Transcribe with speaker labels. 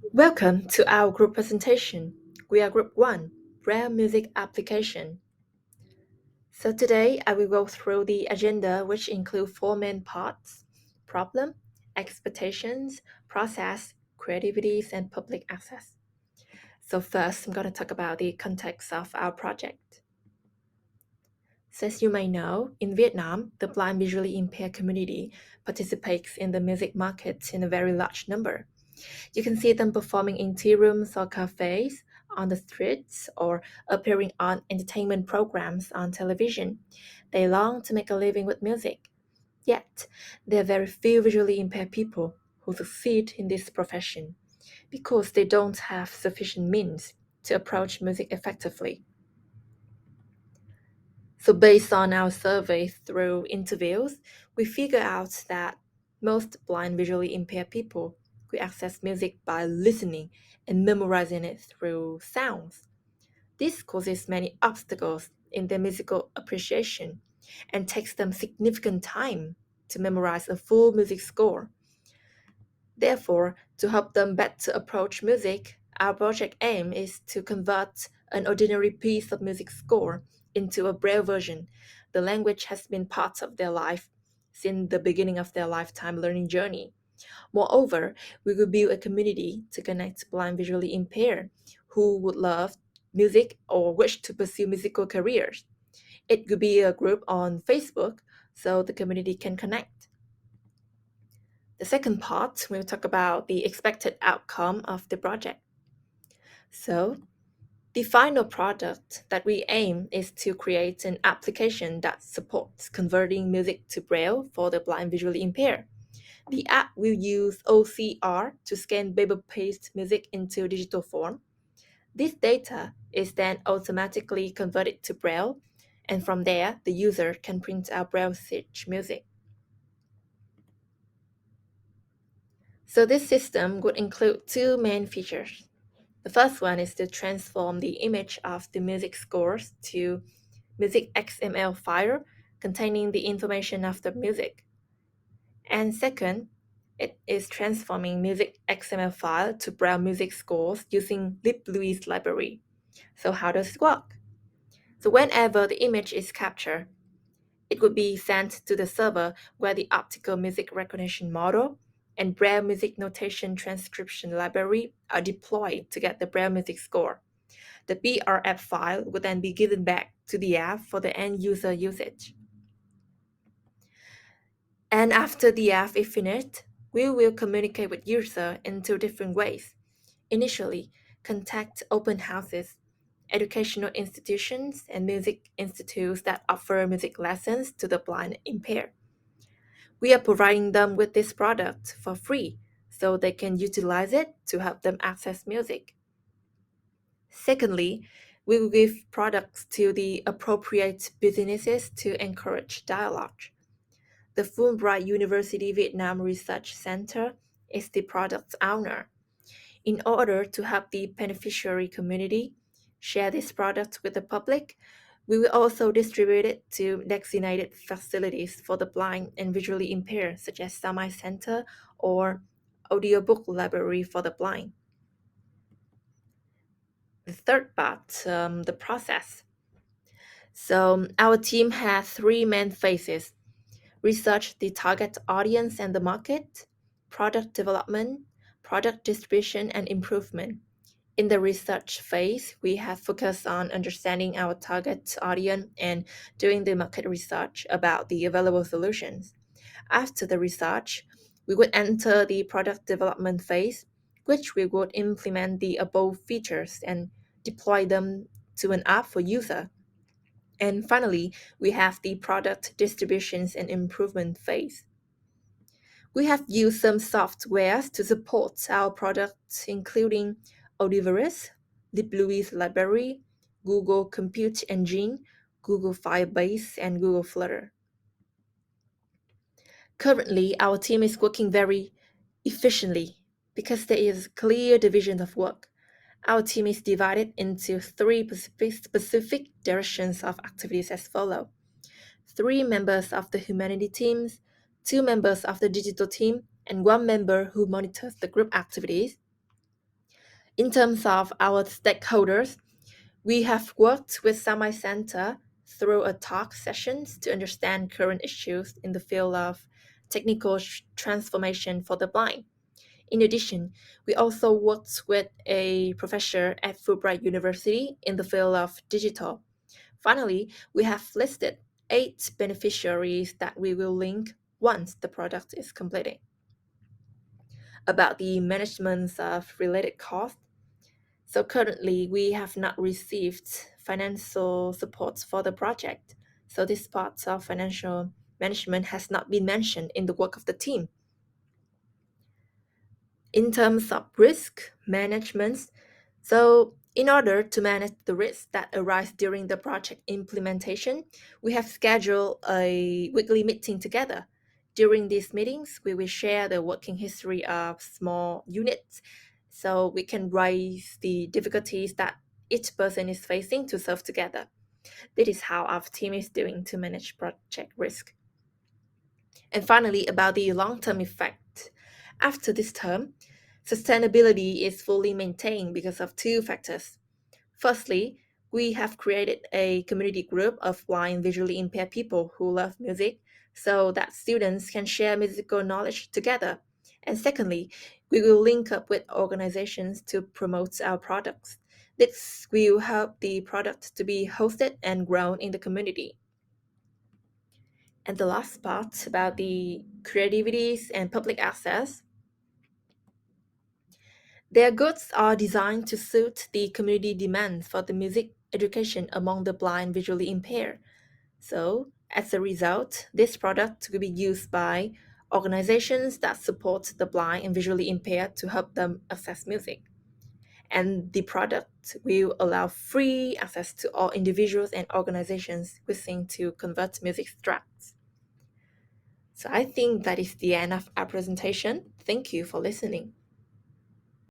Speaker 1: Welcome to our group presentation. We are Group 1, Braille Music Application. So today I will go through the agenda, which include four main parts: problem, expectations, process, creativities, and public access. So first, I'm going to talk about the context of our project. So as you may know, in Vietnam, the blind visually impaired community participates in the music market in a very large number. You can see them performing in tea rooms or cafes, on the streets, or appearing on entertainment programs on television. They long to make a living with music. Yet, there are very few visually impaired people who succeed in this profession because they don't have sufficient means to approach music effectively. So based on our survey through interviews, we figure out that most blind visually impaired people could access music by listening and memorizing it through sounds. This causes many obstacles in their musical appreciation and takes them significant time to memorize a full music score. Therefore, to help them better approach music, our project aim is to convert an ordinary piece of music score into a Braille version. The language has been part of their life since the beginning of their lifetime learning journey. Moreover, we will build a community to connect blind visually impaired who would love music or wish to pursue musical careers. It could be a group on Facebook so the community can connect. The second part, we'll talk about the expected outcome of the project. So, the final product that we aim is to create an application that supports converting music to Braille for the blind visually impaired. The app will use OCR to scan paper-based music into digital form. This data is then automatically converted to Braille, and from there, the user can print out Braille stitch music. So this system would include two main features. The first one is to transform the image of the music scores to music XML file containing the information of the music. And second, it is transforming music XML file to Braille music scores using LibLouis library. So how does it work? So whenever the image is captured, it would be sent to the server where the optical music recognition model and Braille music notation transcription library are deployed to get the Braille music score. The BRF file would then be given back to the app for the end user usage. And after the app is finished, we will communicate with user in two different ways. Initially, contact open houses, educational institutions, and music institutes that offer music lessons to the blind impaired. We are providing them with this product for free so they can utilize it to help them access music. Secondly, we will give products to the appropriate businesses to encourage dialogue. The Fulbright University Vietnam Research Center is the product's owner. In order to help the beneficiary community share this product with the public, we will also distribute it to designated facilities for the blind and visually impaired, such as Samai Center or audiobook library for the blind. The third part, the process. So our team has three main phases: research the target audience and the market, product development, product distribution, and improvement. In the research phase, we have focused on understanding our target audience and doing the market research about the available solutions. After the research, we would enter the product development phase, which we would implement the above features and deploy them to an app for user. And finally, we have the product distributions and improvement phase. We have used some softwares to support our products, including Audiverse, LibLouis Library, Google Compute Engine, Google Firebase, and Google Flutter. Currently, our team is working very efficiently because there is a clear division of work. Our team is divided into three specific directions of activities as follows: 3 members of the humanity teams, 2 members of the digital team, and 1 member who monitors the group activities. In terms of our stakeholders, we have worked with Semi Center through a talk sessions to understand current issues in the field of technical transformation for the blind. In addition, we also worked with a professor at Fulbright University in the field of digital. Finally, we have listed 8 beneficiaries that we will link once the product is completed. About the management of related costs, so currently we have not received financial support for the project. So this part of financial management has not been mentioned in the work of the team. In terms of risk management, so in order to manage the risks that arise during the project implementation, we have scheduled a weekly meeting together. During these meetings, we will share the working history of small units so we can raise the difficulties that each person is facing to solve together. This is how our team is doing to manage project risk. And finally, about the long-term effect. After this term, sustainability is fully maintained because of 2 factors. Firstly, we have created a community group of blind visually impaired people who love music so that students can share musical knowledge together. And secondly, we will link up with organizations to promote our products. This will help the product to be hosted and grown in the community. And the last part about the creativities and public access. Their goods are designed to suit the community demand for the music education among the blind visually impaired. So, as a result, this product will be used by organizations that support the blind and visually impaired to help them access music. And the product will allow free access to all individuals and organizations wishing to convert music tracks. So I think that is the end of our presentation. Thank you for listening.